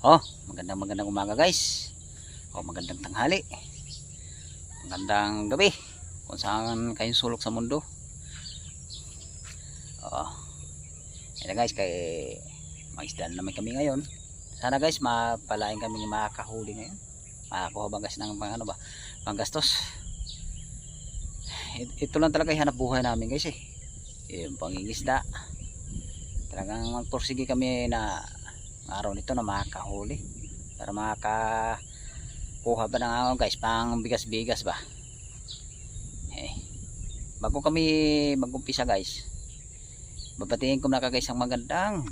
Oh, magandang umaga guys. Oh, magandang tanghali. Magandang gabi. Kung saan kayong sulok sa mundo. Oh, yan guys, kay mag-isda naman kami ngayon. Sana guys, mapalain kami makakahuli ngayon. Makakuha ba guys ng ano ba, panggastos. Ito lang talaga hanap buhay namin guys eh. Yung pangingisda. Talagang magpursige kami na araw nito na makakahuli para makakakuha ba ng ano guys, pang bigas-bigas ba. Bago kami mag-umpisa guys, babatiin ko na guys ang magandang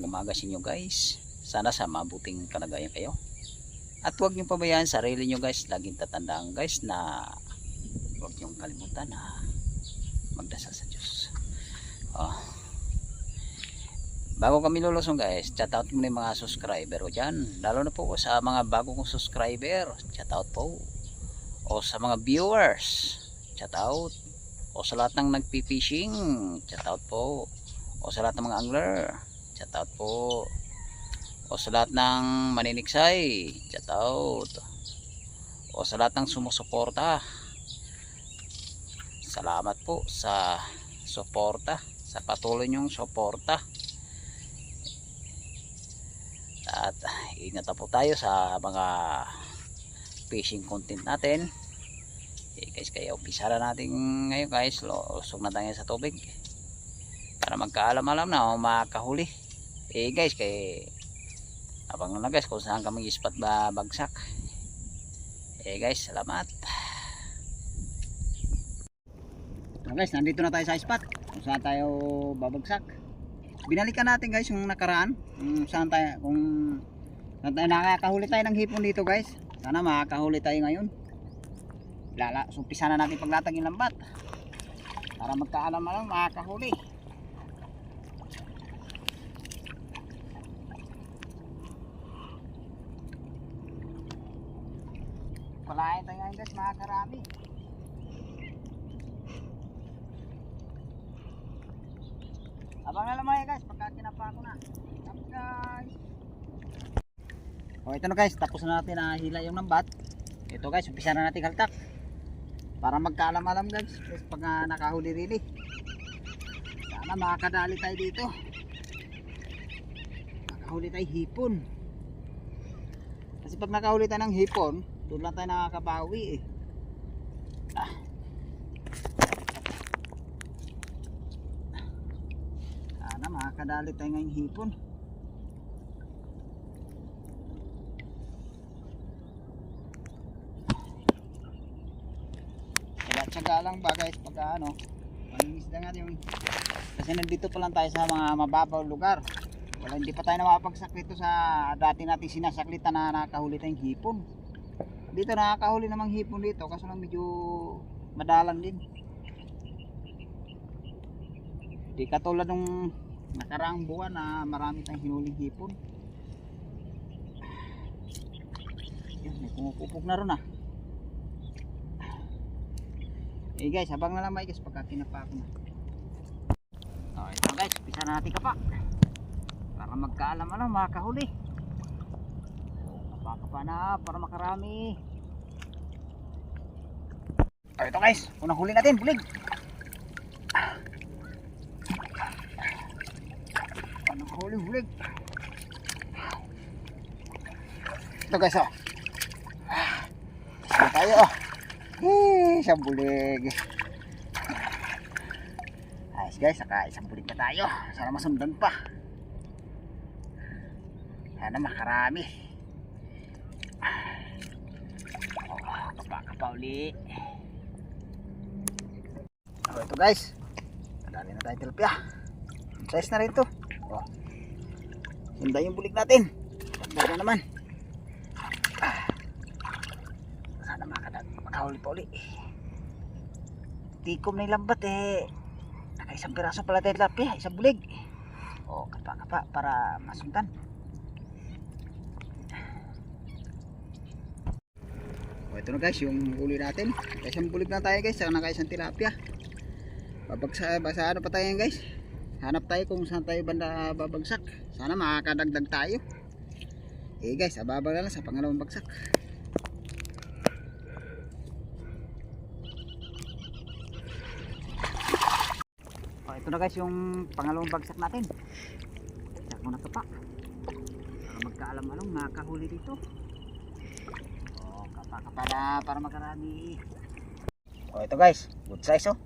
umaga sa inyo guys. Sana sa mabuting kalagayan kayo at huwag niyong pabayaan sarili nyo guys. Laging tatandaan guys na huwag niyong kalimutan na magdasal sa Diyos. Bago kami lulusong guys, shout out muna yung mga subscriber ko dyan, lalo na po sa mga bago kong subscriber, shout out po. O sa mga viewers, shout out. O sa lahat ng nagpi-fishing, shout out po. O sa lahat ng mga angler, shout out po. O sa lahat ng maniniksay, shout out. O sa lahat ng sumusuporta, salamat po sa suporta, sa patuloy nyong suporta. At ingat po tayo sa mga fishing content natin. Guys, kaya umpisa na natin ngayon guys. Lusog na tayo sa tubig para magkaalam-alam na o makahuli. Guys, kaya abang na guys kung saan kami ispat ba bagsak. Guys, salamat. Guys, nandito na tayo sa spot kung saan tayo babagsak. Binalikan natin guys yung nakaraan kung saan tayo nakakahuli tayo ng hipon dito guys. Sana makakahuli tayo ngayon. Umpisa na natin paglatag yung lambat para magkaalam na lang makakahuli. Palayan tayo ngayon guys, makakarami. Abang na lamay guys, pagka kinapa ko na. Tapos guys. Ito na guys, tapos na natin na hila yung lambat. Ito guys, umpisa na natin haltak para magkaalam-alam guys pag nakahuli rin eh. Sana makakadali tayo dito, makahuli tayo hipon. Kasi pag nakahuli tayo ng hipon, doon lang tayo nakakabawi eh. Sana makakadali tayo ngayong hipon. Tsaga lang ba guys pagka ano, mangingisda nga yung, kasi nandito pa lang tayo sa mga mababaw lugar. Hindi pa tayo napapagsak dito sa dati natin sinasaklita na nakahuli tayong hipon. Dito nakakahuli namang hipon dito, kaso lang medyo madalang din. Di katulad nung nakaraang buwan na marami tayong hinuling hipon. Yan, may pumupupog na ron ah. Guys, habang na lang guys pagka kinapa ko na. Ito guys, umpisa na natin kapa para magkaalam-alam makakahuli. Kapa na para makarami. Ito guys, unang huli natin, bulig. Unang huli, bulig. Ito guys, oh. Ito tayo, oh. Isang bulig. Ayos guys, saka isang bulig na tayo. Sana masundan pa. Sana makarami. Kapa uli. Ito guys, nadali na tayo tilapia. Size na rin ito. Sundan yung bulig natin. Sundan naman. Sana makahuli pa uli. Tikom na yung lambat eh. Naka-isang piraso pala tayo tilapia, isang bulig. Kapa para masundan. Ito na guys yung huli natin. Isang bulig na tayo guys, saka naka-isang tilapia. Ano pa tayo guys? Hanap tayo kung saan tayo banda babagsak. Sana makakadagdag tayo. Eh guys, ababa na lang sa pangalawang bagsak. Oh, ito na guys yung pangalawang bagsak natin. Bagsak muna ito pa. Para magkaalam-alam nakahuli dito. Oh, kapa-kapa na para makarami. Oh, ito guys, good size oh.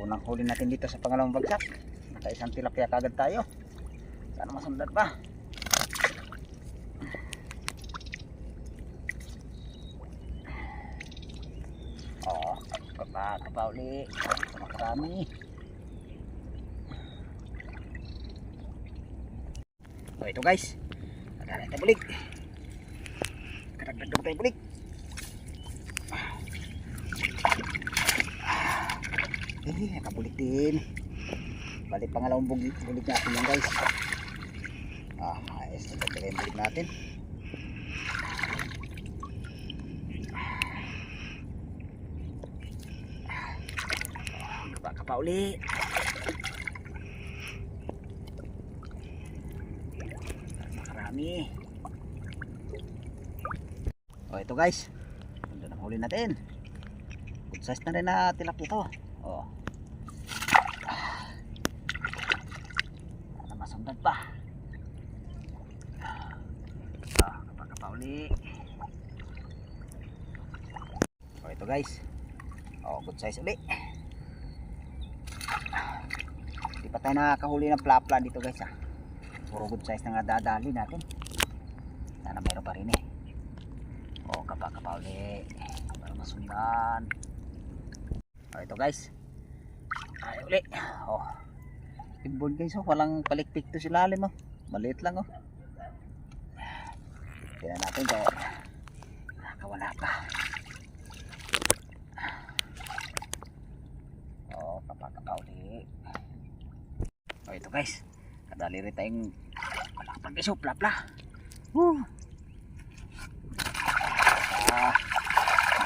Unang huli natin dito sa pangalawang bagsak. Naka isang tilapia kagad tayo. Sana masundan pa. Oh, kapa uli. Makarami. Oh, ito guys. Karagdag tayo bulig. Karagdag tayo bulig. Nakabulig din. Balik pangalawang bulig natin yan guys. Ayos. Nagdagdag yung bulig natin. Kapa uli. Makarami. Oh, ito guys. Ganda ng huli natin. Good size na rin na tilapia ito. Oh. Sana masundan pa. Kapa uli. Oh, ito guys. Oh, good size uli. Hindi pa tayo nakakahuli ng plapla dito guys ha. Puro good size na nga dadali natin. Sana mayroon pa rin eh. Oh, kapa uli. Para masundan. Oh, ito guys. Ay uli. Oh. Big guys oh. Walang palikpik to sila lalim oh. Maliit lang oh. Tingnan natin kaya nakawala pa. Oh, kapa uli. Oh, ito guys. Kadali rin tayong malapag guys oh. Plapla.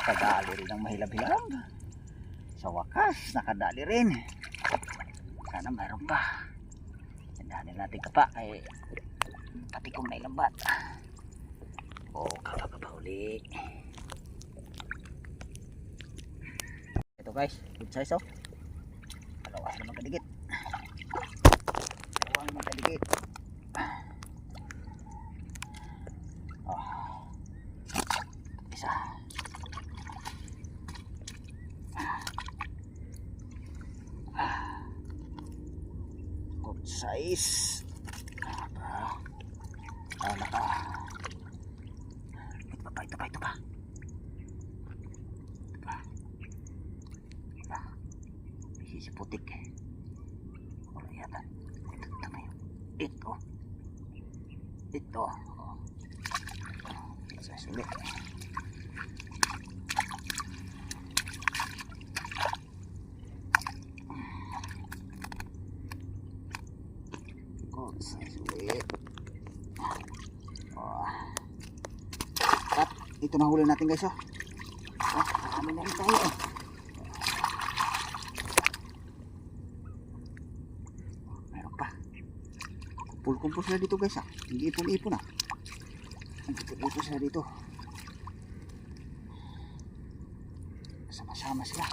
Nakadali rin ang mahilab-hilab. Sa wakas, nakadali rin. Sana mayroon pa. Tindahanin natin kapa. Ay, patikong na ilambat. Oh, kapa uli. Ito guys, good size oh. Alawas naman kadigit. Alawas naman kadigit. Oh. Isa. Good size. Naka. Ito pa. Ito pa. Si putik. Wala yata. Ito. Sa sulit. Sa sulit. At ito na huli natin guys oh. Marami na rin tayo oh. Meron pa. Kumpul sila dito guys ah. Hindi ipon-ipon ah. Ipon sila dito. Sama-sama sila.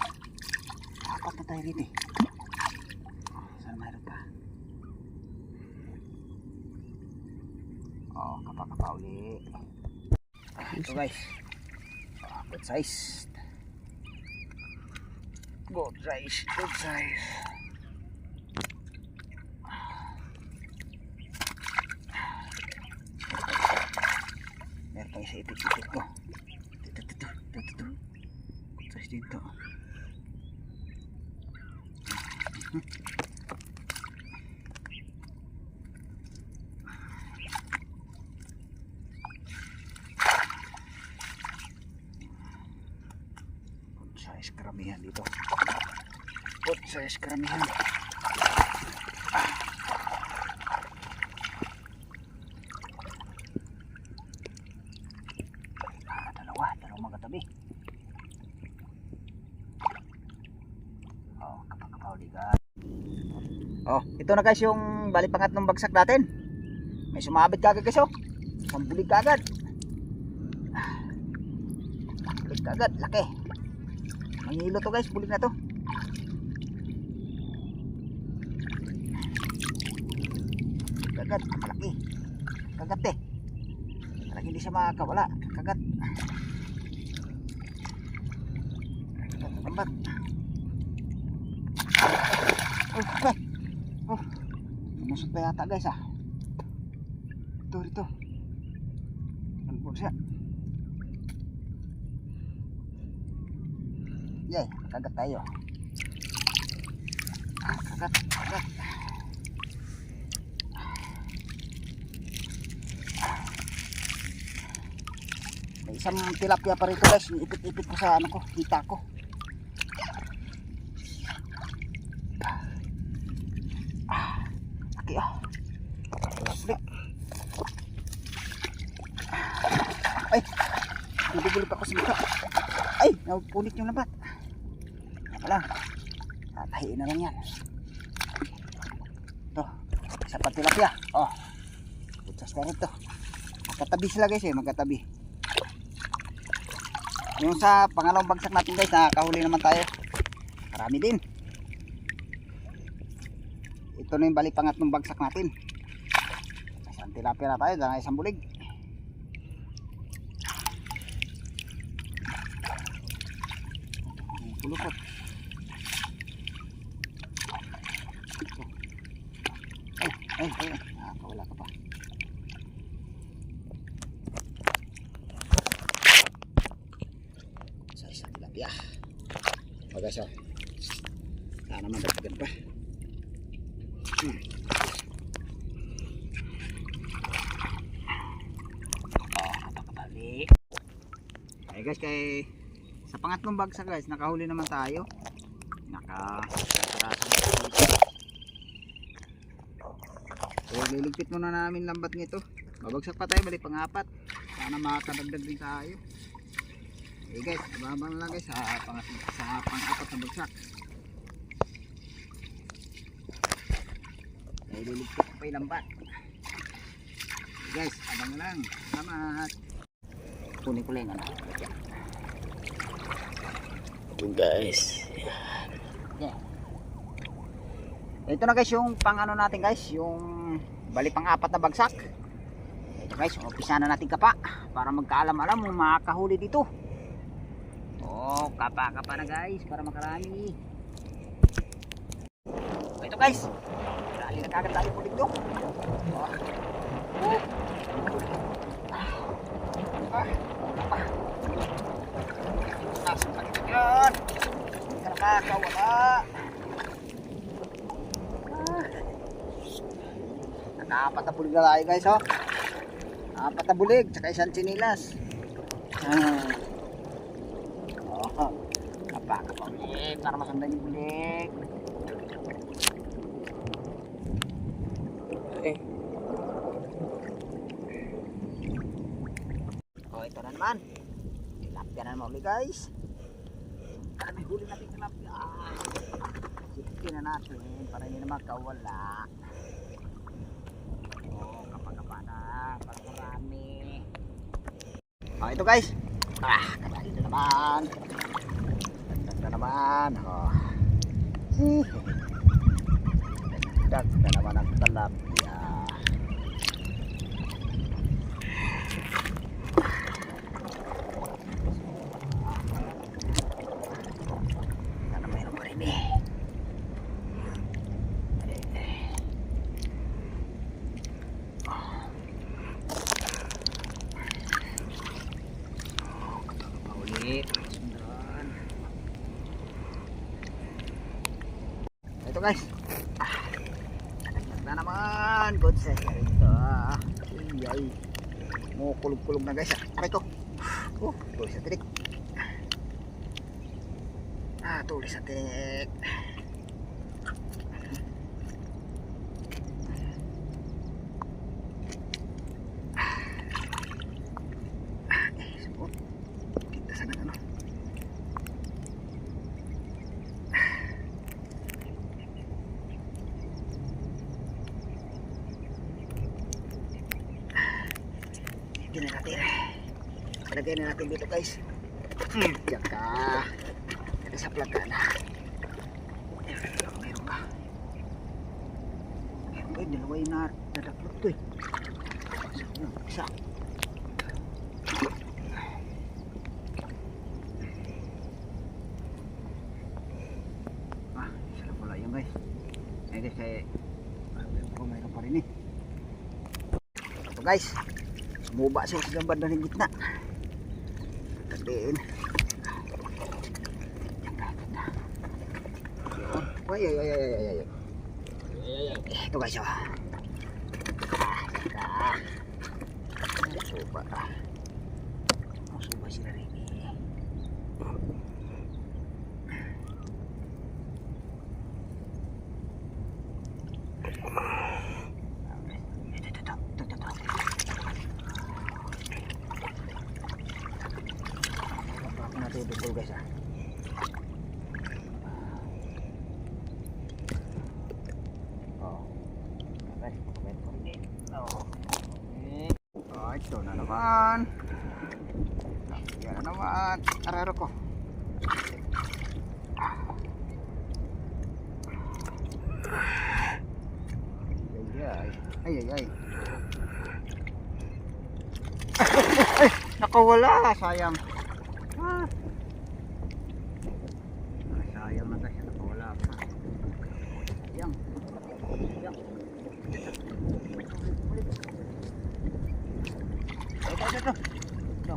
Apat na tayo rin eh. Sana mayroon pa. Oh, kapa uli. Ito guys. Good size. Good size. Meron pa isa itik-itik ko. Ito. Good size dito. Size karamihan dito. Good size karamihan. Dalawang magkatabi. Oh, kapag-kapawli ka. Oh, ito na guys yung bali pangatlong bagsak natin. May sumabit kagad guys oh. Sambulig agad. Bulig agad, laki. Mangilo to guys, bulig na to. Kagat, malaki. Kagat eh. Parang hindi siya makakawala. Kagat. Kagat. Oh, lumusot pa yata guys ah. Ito. Ano siya? Yay, kagat tayo. Kagat. May isang tilapia pa rito guys. Ipit-ipit ko sa ano ko, hita ko. Laki ah. Balik. Ay, bubulip ako sa mukha. Ay, napunit yung lambat. Wala. Tatahiin na lang yan. Ito, isa pa tilapia. Oh, putsas na rito. Magkatabi sila guys eh, magkatabi. Yung sa pangalawang bagsak natin guys, nakakahuli naman tayo. Marami din. Ito na yung bali pangatlong bagsak natin. Isang tilapia na tayo, dahil isang bulig. Pulupot. Ay, nakakawala ka pa. Sa isang tilapia. Bagas oh. Sana naman dagdagan pa. Kapakabali. Ay guys, kay sa pangatlong bagsak guys, nakahuli naman tayo. So liligpit muna namin lambat nito. Babagsak pa tayo, bali pang-apat. Sana makakadagdag din tayo. Okay guys, abang lang guys sa pang-apat na bagsak. Okay, liligpit ko pa yung lambat. Okay guys, abang lang. Salamat. Kunin ko lang ano. Ito guys. Yeah. Ito na guys yung pang ano natin guys, yung bali pang-apat na bagsak. Ito guys, umpisa na natin kapa para magkaalam-alam kung makakahuli dito. Oh, kapa na guys para makarami. Ito guys. Dali na kagad tayo po dito. Oh. Nasaan pa dito yan? Hindi ka nakakawala. Nakapat na bulig na tayo guys oh. Nakapat na bulig, tsaka isang chinilas. Oh, kapaka pa ulit para masundan yung bulig. Oh, ito na naman. Tilapia na naman ulit guys. May huli natin tilapia. Sipin na natin para hindi na magkawala. Oh, kapag-kapa na para marami. Oh, ito guys. Kadali na naman. Dagdag na naman. Oh. Dagdag na naman ang tilapia. Ito guys, na naman good size na ito. Ay, kulog-kulog na guys. Aray ko, tulis sa tinik. Tulis sa tinik. Kita sana ano. Pwede na natin. Ilagay na natin dito guys. Diyan ka. Ito sa plaga na. Meron ka. Meron ka. Dalawa yung nadaplot ko eh. Isa. Isa lang pala yun guys. Ayun guys kaya mayroon pa rin eh. Ito guys. Sumuba siya sa banda ng gitna. Tatiin. Ay. Ito guys oh. Suba. Suba sila rin. Natutupol guys ah. Ito na naman. Yan na naman. Araro ko. Ay. Ay, nakawala. Sayang. Sayang na guys. Nakawala. Sayang. Ito.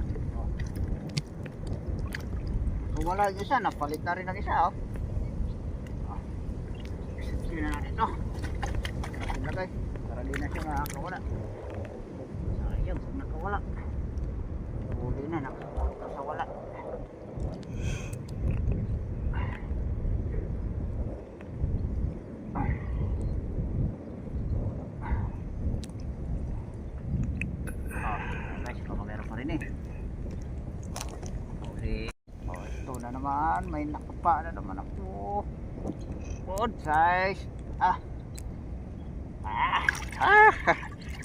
Wala yung isa, napalit na rin ang isa oh. Sige na natin ito. Lagay, para di na siya nakawala. Sayang, nakawala. Huli na, nakawala. Ito na naman, may nakapa na naman ako. Good size.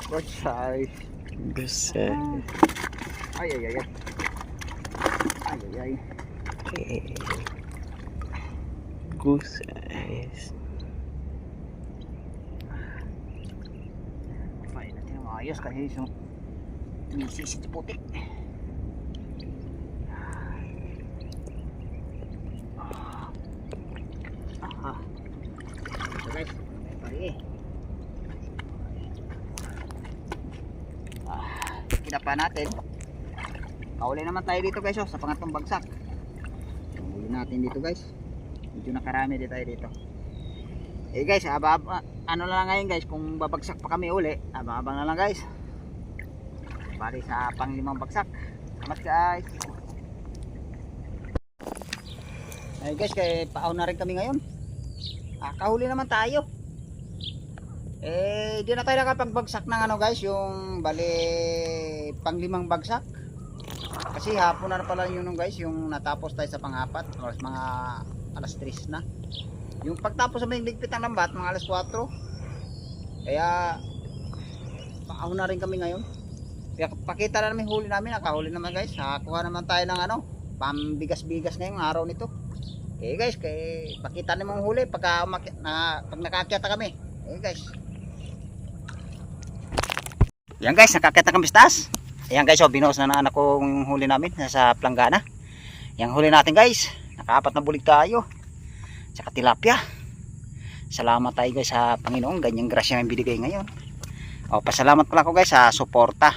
Good size. Good size. Ay. Good size. Fine natin ang ayos kasi yung misis ito puti. Guys, pari. Kinapa natin. Kauli naman tayo dito guys oh, sa pangatlong bagsak. Huli natin dito guys. Medyo nakarami din tayo dito. Guys, ano na lang ngayon guys, kung babagsak pa kami uli, abang-abang na lang guys. Bali sa pang-5 bagsak. Salamat guys. Ay guys, kay paaw na rin kami ngayon. Kahuli naman tayo. Di na tayo nakapagbagsak ng ano guys, yung bali pang-5 bagsak. Kasi hapon na pala yun guys, yung natapos tayo sa pang-4, oras mga alas 3 na. Yung pagtapos sa may ligpit ng lambat, mga alas 4. Kaya paaw na rin kami ngayon. Kaya pakita na namin huli namin, nakahuli naman guys. Kuha naman tayo ng ano, pambigas-bigas ngayong araw nito. Guys, pakita naman huli pag nakakita kami. Guys. Yan guys, nakakita kami sa taas. Ayan guys, binuhos na ng anak ko yung huli namin nasa planggana. Yang huli natin guys, naka-4 na bulig tayo. Tsaka tilapia. Salamat tayo guys sa Panginoon, ganyang grasya yung binigay ngayon. Pasalamat pala ko guys sa suporta.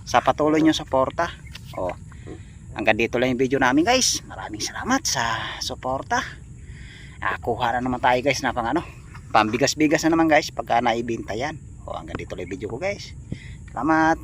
Sa patuloy nyo suporta. Hanggang dito lang yung video namin guys. Maraming salamat sa suporta. Kuha na naman tayo guys na pambigas-bigas na naman guys pagka naibinta yan. Hanggang dito lang yung video ko guys. Salamat.